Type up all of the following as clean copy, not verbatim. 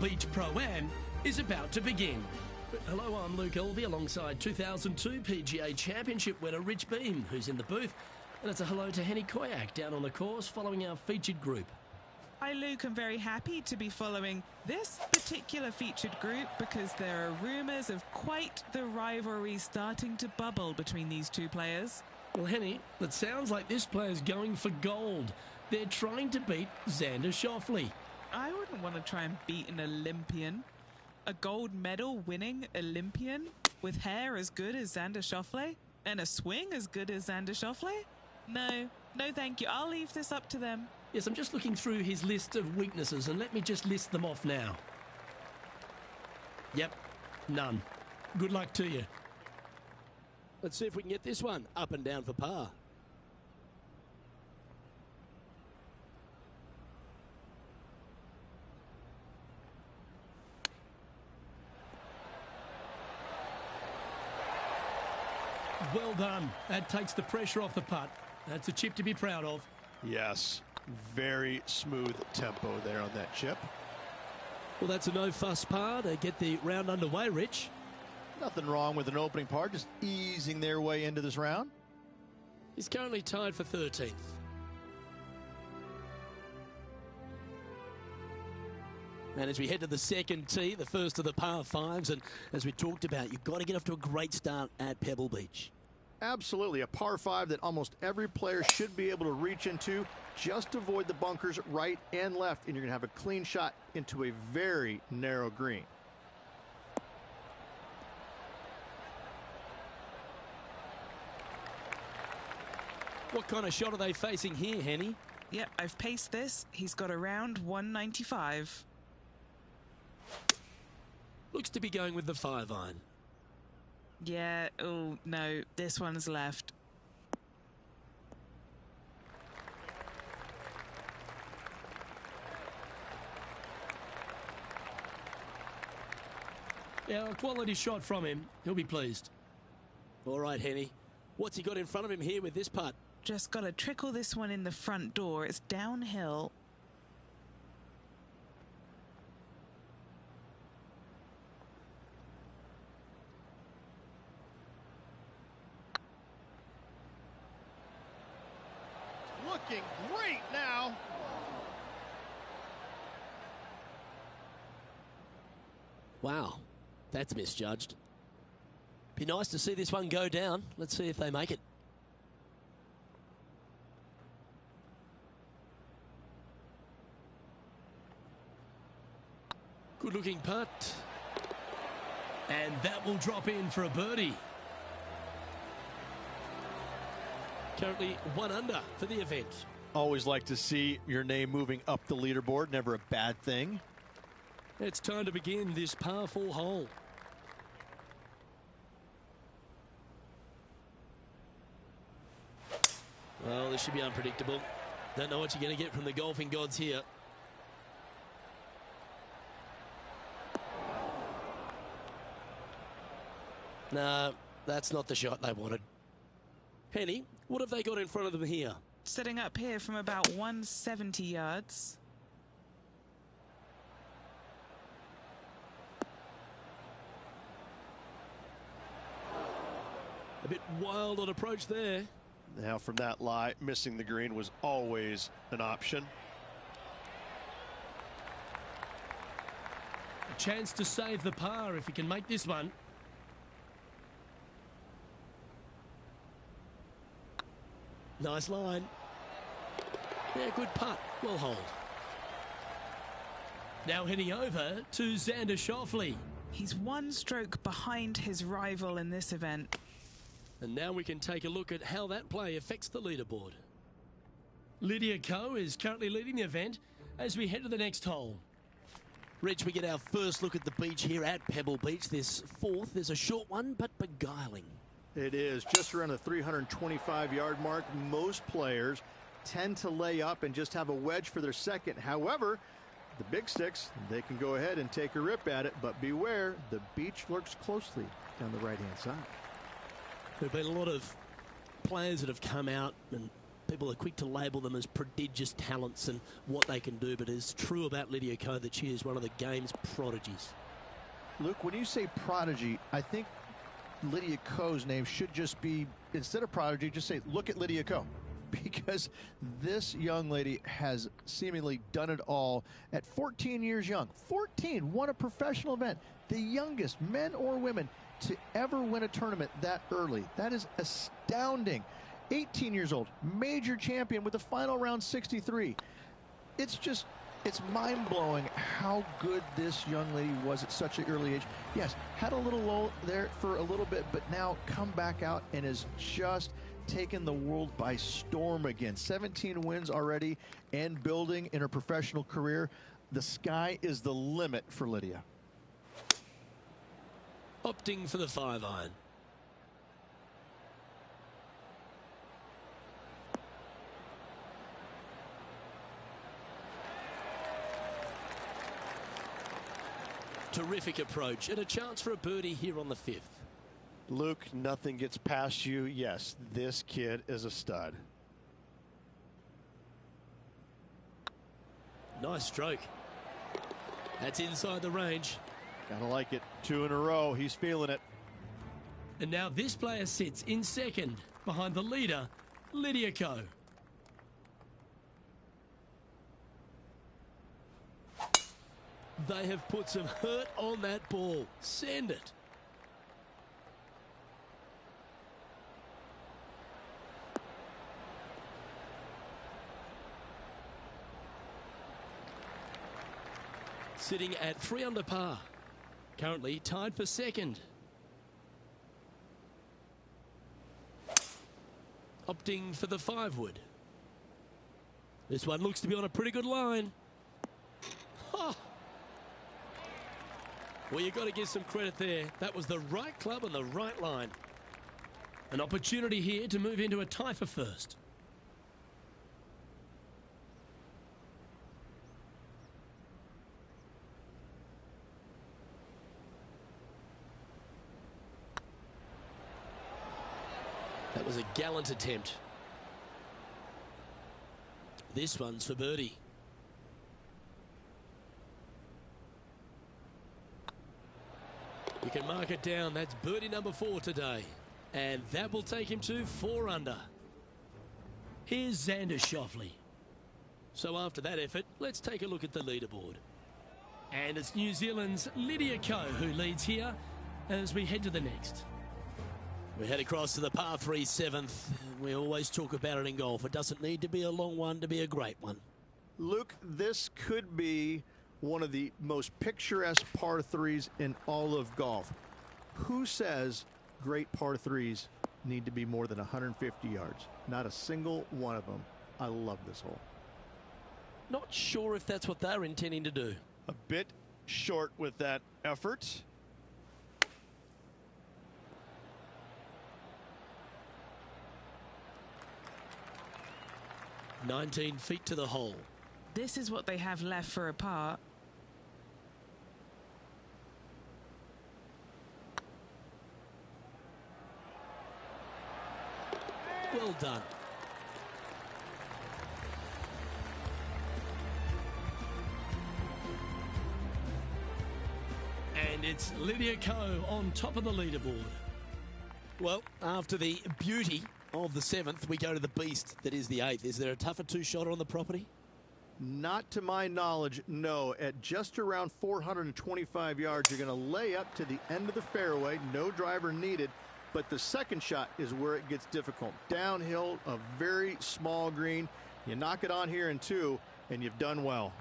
Beach Pro-Am is about to begin. Hello, I'm Luke Elvey alongside 2002 PGA Championship winner Rich Beem, who's in the booth. And it's a hello to Henny Koyak down on the course following our featured group. Hi Luke, I'm very happy to be following this particular featured group because there are rumours of quite the rivalry starting to bubble between these two players. Well, Henny, it sounds like this player's going for gold. They're trying to beat Xander Schauffele. I wouldn't want to try and beat an Olympian. A gold medal winning Olympian with hair as good as Xander Schauffele and a swing as good as Xander Schauffele? No thank you. I'll leave this up to them. Yes, I'm just looking through his list of weaknesses and let me just list them off now. Yep, none. Good luck to you. Let's see if we can get this one up and down for par. Well done. That takes the pressure off the putt. That's a chip to be proud of. Yes, very smooth tempo there on that chip. Well, that's a no-fuss par to get the round underway, Rich. Nothing wrong with an opening par, just easing their way into this round. He's currently tied for 13th. And as we head to the second tee, the first of the par fives, and as we talked about, you've got to get off to a great start at Pebble Beach. Absolutely, a par 5 that almost every player should be able to reach into. Just avoid the bunkers right and left, and you're going to have a clean shot into a very narrow green. What kind of shot are they facing here, Henny? Yep, I've paced this. He's got around 195. Looks to be going with the 5-iron. Yeah, oh no, this one's left. Yeah, a quality shot from him. He'll be pleased. All right, Henny. What's he got in front of him here with this putt? Just got to trickle this one in the front door. It's downhill. Looking great now. Wow, that's misjudged. Be nice to see this one go down. Let's see if they make it. Good looking putt. And that will drop in for a birdie. Currently 1 under for the event. Always like to see your name moving up the leaderboard. Never a bad thing. It's time to begin this par 4 hole. Well, this should be unpredictable. Don't know what you're going to get from the golfing gods here. No, that's not the shot they wanted. Henny, what have they got in front of them here? Setting up here from about 170 yards. A bit wild on approach there. Now from that lie, missing the green was always an option. A chance to save the par if he can make this one. Nice line. Yeah, good putt. Well hold. Now heading over to Xander Schauffele. He's 1 stroke behind his rival in this event. And now we can take a look at how that play affects the leaderboard. Lydia Ko is currently leading the event as we head to the next hole. Rich, we get our first look at the beach here at Pebble Beach. This 4th is a short one, but beguiling. It is just around the 325-yard mark. Most players tend to lay up and just have a wedge for their second. However, the big sticks, they can go ahead and take a rip at it, but beware, the beach lurks closely down the right-hand side. There have been a lot of players that have come out and people are quick to label them as prodigious talents and what they can do, but it's true about Lydia Ko that she is one of the game's prodigies. Luke, when you say prodigy, I think Lydia Ko's name should just be, instead of prodigy, just say, look at Lydia Ko. Because this young lady has seemingly done it all at 14 years young. 14, won a professional event. The youngest, men or women, to ever win a tournament that early. That is astounding. 18 years old, major champion with the final round 63. It's mind-blowing how good this young lady was at such an early age. Yes, had a little low there for a little bit, but now come back out and is just taken the world by storm again. 17 wins already and building in her professional career. The sky is the limit for Lydia. Opting for the 5-iron. Terrific approach and a chance for a birdie here on the 5th. Luke, nothing gets past you. Yes, this kid is a stud. Nice stroke. That's inside the range. Gotta like it. 2 in a row. He's feeling it. And now this player sits in second behind the leader, Lydia Ko. They have put some hurt on that ball. Send it. Sitting at 3 under par. Currently tied for second. Opting for the 5-wood. This one looks to be on a pretty good line. Oh. Well, you've got to give some credit there. That was the right club and the right line. An opportunity here to move into a tie for first. That was a gallant attempt. This one's for birdie. You can mark it down. That's birdie number 4 today. And that will take him to 4 under. Here's Xander Schauffele. So after that effort, let's take a look at the leaderboard. And it's New Zealand's Lydia Ko who leads here as we head to the next. We head across to the par 3 7th. We always talk about it in golf. It doesn't need to be a long one to be a great one. Luke, this could be one of the most picturesque par 3s in all of golf. Who says great par 3s need to be more than 150 yards? Not a single one of them. I love this hole. Not sure if that's what they're intending to do. A bit short with that effort. "19 feet to the hole." This is what they have left for a par. Well done. And it's Lydia Ko on top of the leaderboard. Well, after the beauty of the 7th, we go to the beast that is the 8th. Is there a tougher 2-shotter on the property? Not to my knowledge, no. At just around 425 yards, you're going to lay up to the end of the fairway. No driver needed. But the second shot is where it gets difficult. Downhill, a very small green. You knock it on here in 2, and you've done well.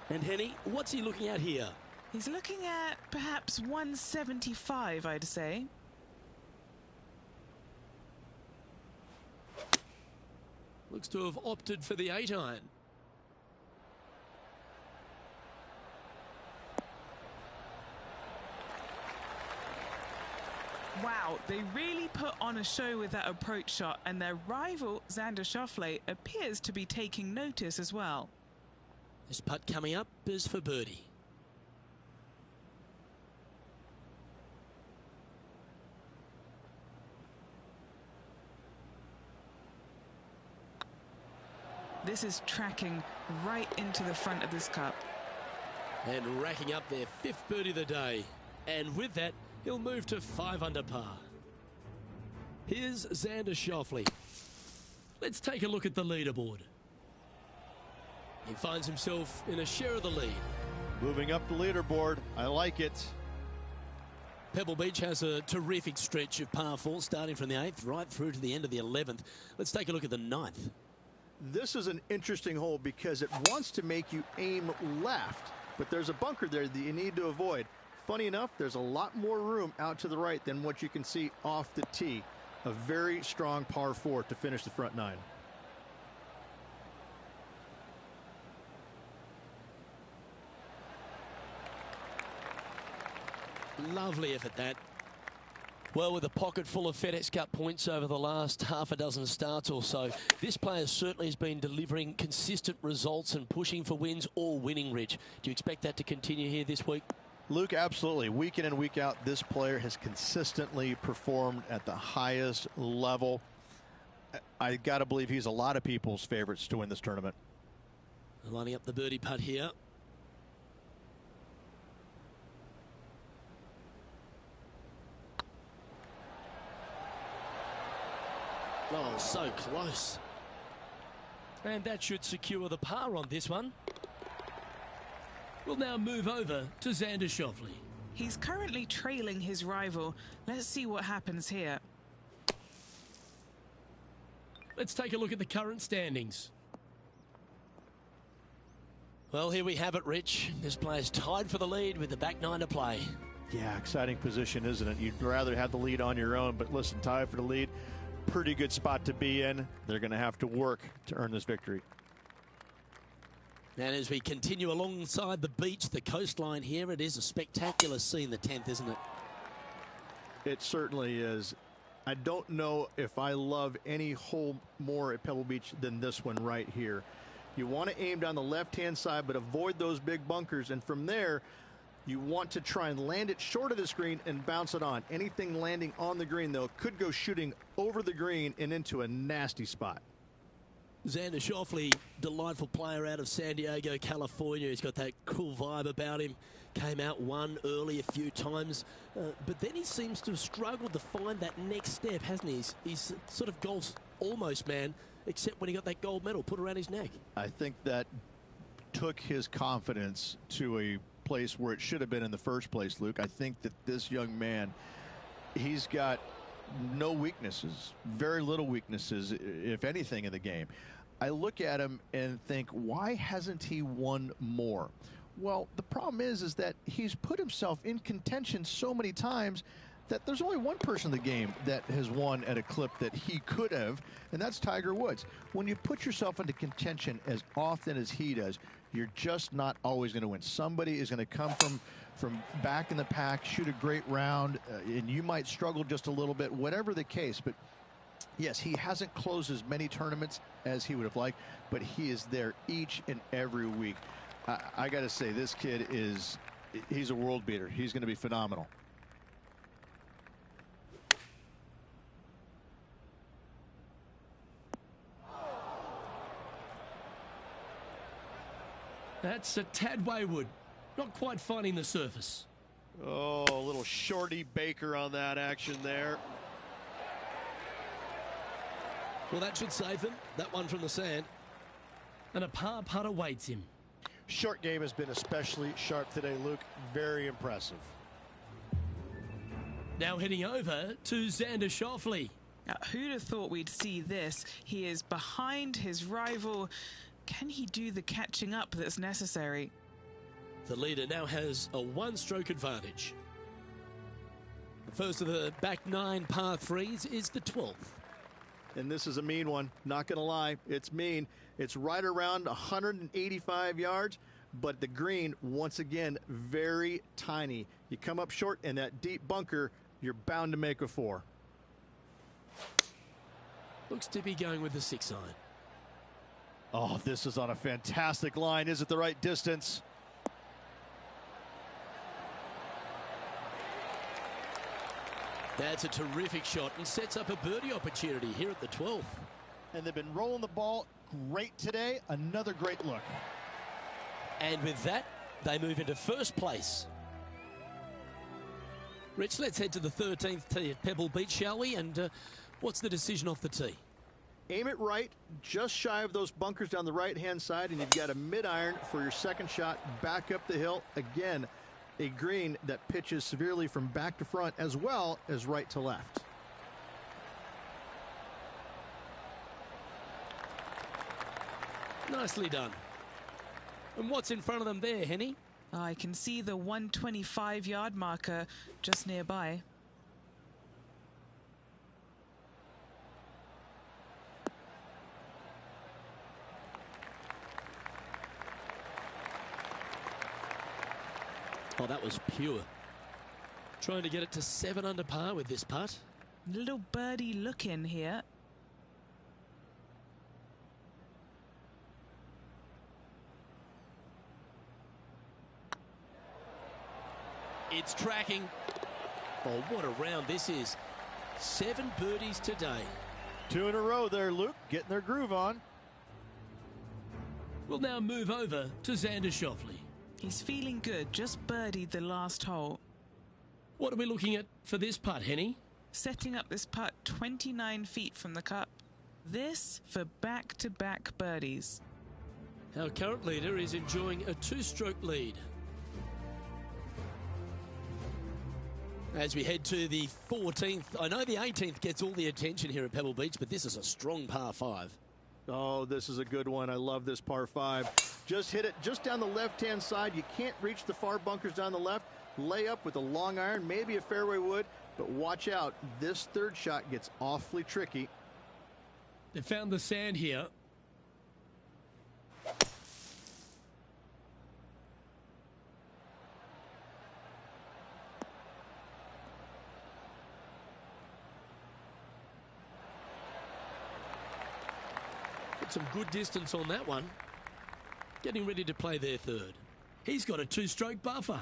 And Henny, what's he looking at here? He's looking at perhaps 175, I'd say. Looks to have opted for the 8-iron. Wow, they really put on a show with that approach shot, and their rival, Xander Schauffele, appears to be taking notice as well. This putt coming up is for birdie. This is tracking right into the front of this cup. And racking up their 5th birdie of the day. And with that, he'll move to 5 under par. Here's Xander Schauffele. Let's take a look at the leaderboard. He finds himself in a share of the lead. Moving up the leaderboard. I like it. Pebble Beach has a terrific stretch of par 4, starting from the 8th right through to the end of the 11th. Let's take a look at the 9th. This is an interesting hole because it wants to make you aim left, but there's a bunker there that you need to avoid. Funny enough, there's a lot more room out to the right than what you can see off the tee. A very strong par 4 to finish the front 9. Lovely effort, that. Well, with a pocket full of FedEx Cup points over the last half a dozen starts or so, this player certainly has been delivering consistent results and pushing for wins or winning, Rich. Do you expect that to continue here this week? Luke, absolutely. Week in and week out, this player has consistently performed at the highest level. I got to believe he's a lot of people's favorites to win this tournament. Lining up the birdie putt here. Oh, so close. And that should secure the par on this one. We'll now move over to Xander Schauffele. He's currently trailing his rival. Let's see what happens here. Let's take a look at the current standings. Well, here we have it, Rich. This player's tied for the lead with the back 9 to play. Yeah, exciting position, isn't it? You'd rather have the lead on your own, but listen, tied for the lead. Pretty good spot to be in. They're going to have to work to earn this victory. And as we continue alongside the beach, the coastline here, it is a spectacular scene, the 10th, isn't it? It certainly is. I don't know if I love any hole more at Pebble Beach than this one right here. You want to aim down the left-hand side, but avoid those big bunkers. And from there, you want to try and land it short of the green and bounce it on. Anything landing on the green, though, could go shooting over the green and into a nasty spot. Xander Schauffele, delightful player out of San Diego, California. He's got that cool vibe about him. Came out, won early a few times. But then he seems to have struggled to find that next step, hasn't he? He's sort of golf's almost man, except when he got that gold medal put around his neck. I think that took his confidence to a place where it should have been in the first place, Luke. I think that this young man, he's got no weaknesses, very little weaknesses, if anything, in the game. I look at him and think, why hasn't he won more? Well, the problem is that he's put himself in contention so many times that there's only one person in the game that has won at a clip that he could have, and that's Tiger Woods. When you put yourself into contention as often as he does, you're just not always going to win. Somebody is going to come from back in the pack, shoot a great round, and you might struggle just a little bit, whatever the case. But yes, he hasn't closed as many tournaments as he would have liked, but he is there each and every week. I got to say, this kid he's a world beater. He's going to be phenomenal. That's a tad wayward. Not quite finding the surface. Oh, a little shorty Baker on that action there. Well, that should save them. That one from the sand. And a par putt awaits him. Short game has been especially sharp today, Luke. Very impressive. Now heading over to Xander Schauffele. Now, who'd have thought we'd see this? He is behind his rival. Can he do the catching up that's necessary? The leader now has a one-stroke advantage. The first of the back 9 par 3s is the 12th. And this is a mean one. Not going to lie. It's mean. It's right around 185 yards, but the green, once again, very tiny. You come up short in that deep bunker, you're bound to make a 4. Looks to be going with the 6 iron. Oh, this is on a fantastic line. Is it the right distance? That's a terrific shot and sets up a birdie opportunity here at the 12th. And they've been rolling the ball great today. Another great look. And with that, they move into first place. Rich, let's head to the 13th tee at Pebble Beach, shall we? And what's the decision off the tee? Aim it right, just shy of those bunkers down the right-hand side, and you've got a mid-iron for your second shot back up the hill. Again, a green that pitches severely from back to front as well as right to left. Nicely done. And what's in front of them there, Henny? I can see the 125-yard marker just nearby. Oh, that was pure. Trying to get it to 7 under par with this putt. Little birdie look in here. It's tracking. Oh, what a round this is. 7 birdies today. 2 in a row there, Luke. Getting their groove on. We'll now move over to Xander Schauffele. He's feeling good, just birdied the last hole. What are we looking at for this putt, Henny? Setting up this putt 29 feet from the cup. This for back-to-back birdies. Our current leader is enjoying a 2-stroke lead. As we head to the 14th, I know the 18th gets all the attention here at Pebble Beach, but this is a strong par 5. Oh, this is a good one. I love this par 5. Just hit it just down the left-hand side. You can't reach the far bunkers down the left. Lay up with a long iron, maybe a fairway wood, but watch out. This third shot gets awfully tricky. They found the sand here. Got some good distance on that one. Getting ready to play their third. He's got a 2-stroke buffer.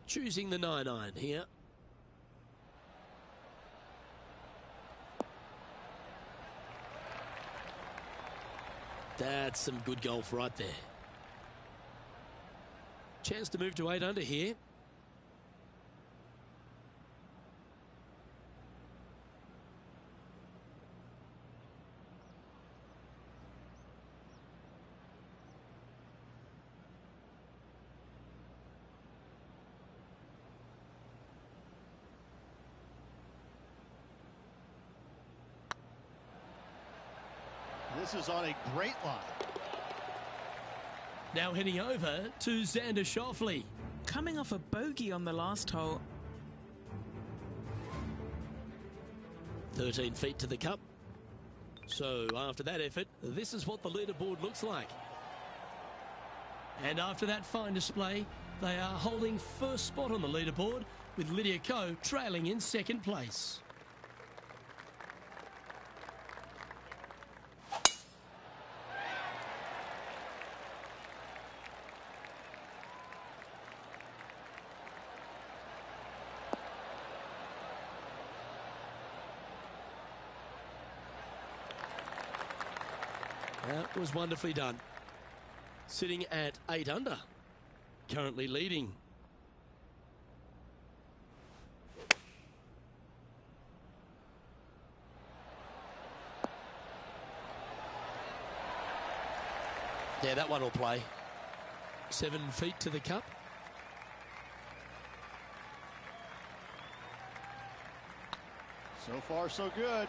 Choosing the 9-iron here. That's some good golf right there. Chance to move to 8 under here. This is on a great line. Now heading over to Xander Schauffele. Coming off a bogey on the last hole. 13 feet to the cup. So after that effort, this is what the leaderboard looks like. And after that fine display, they are holding first spot on the leaderboard, with Lydia Ko trailing in second place. That was wonderfully done. Sitting at 8 under. Currently leading. Yeah, that one will play. 7 feet to the cup. So far, so good.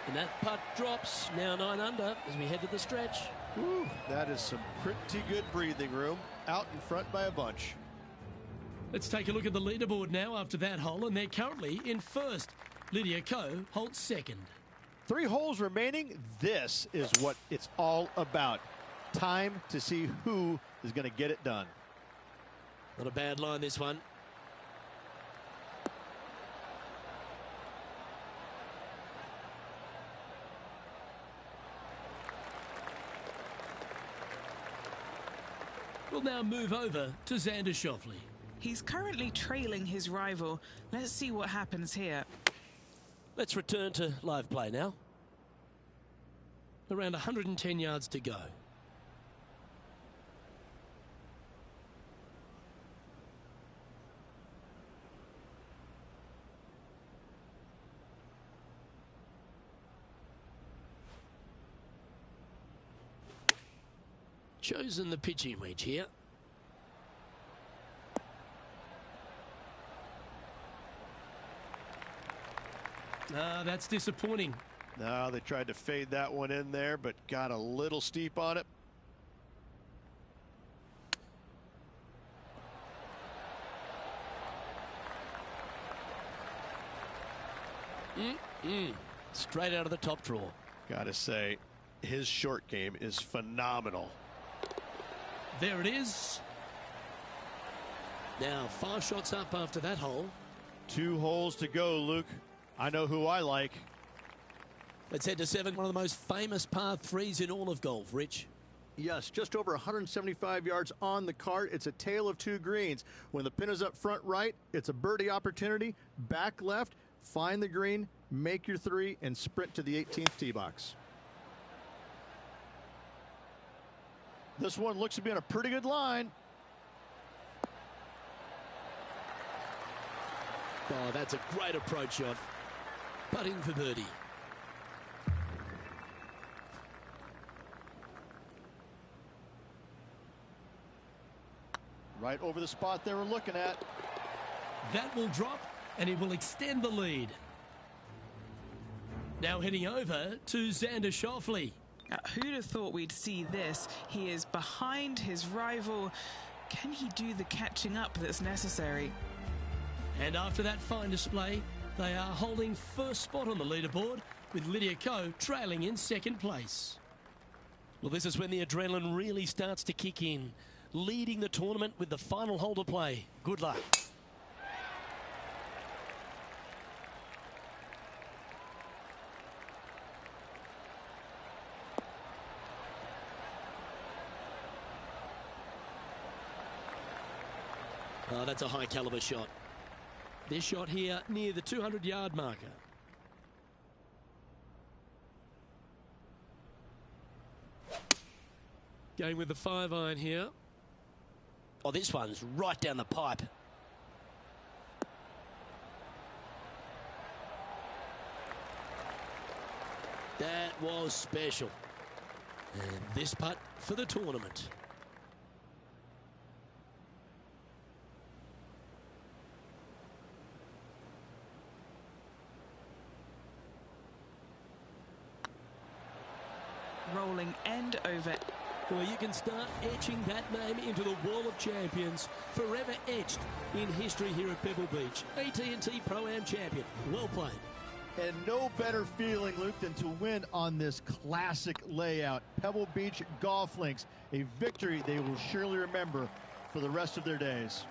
And that putt drops. Now 9 under as we head to the stretch. Woo, that is some pretty good breathing room. Out in front by a bunch. Let's take a look at the leaderboard now after that hole, and they're currently in first. Lydia Ko holds second. 3 holes remaining. This is what it's all about. Time to see who is going to get it done. Not a bad line, this one. We'll now move over to Xander Schauffele. He's currently trailing his rival. Let's see what happens here. Let's return to live play now. Around 110 yards to go. Chosen the pitching wedge here. That's disappointing. No, they tried to fade that one in there, but got a little steep on it. Straight out of the top drawer. Gotta say, his short game is phenomenal. There it is. Now 5 shots up after that hole. 2 holes to go, Luke. I know who I like. Let's head to 7. One of the most famous par 3s in all of golf. Rich. Yes, just over 175 yards on the cart. It's a tale of 2 greens. When the pin is up front right, it's a birdie opportunity. Back left, find the green, make your 3, and sprint to the 18th tee box. This one looks to be on a pretty good line. Oh, that's a great approach shot. Putting for birdie. Right over the spot they were looking at. That will drop, and it will extend the lead. Now heading over to Xander Schauffele. Who'd have thought we'd see this? He is behind his rival. Can he do the catching up that's necessary? And after that fine display, they are holding first spot on the leaderboard, with Lydia Ko trailing in second place. Well, this is when the adrenaline really starts to kick in. Leading the tournament with the final hole to play. Good luck. Oh, that's a high caliber shot. This shot here near the 200-yard marker. Going with the 5-iron here. Oh, this one's right down the pipe. That was special. And this putt for the tournament. Rolling end over. Well, you can start etching that name into the wall of champions, forever etched in history here at Pebble Beach. AT&T Pro-Am champion. Well played. And no better feeling, Luke, than to win on this classic layout. Pebble Beach Golf Links, a victory they will surely remember for the rest of their days.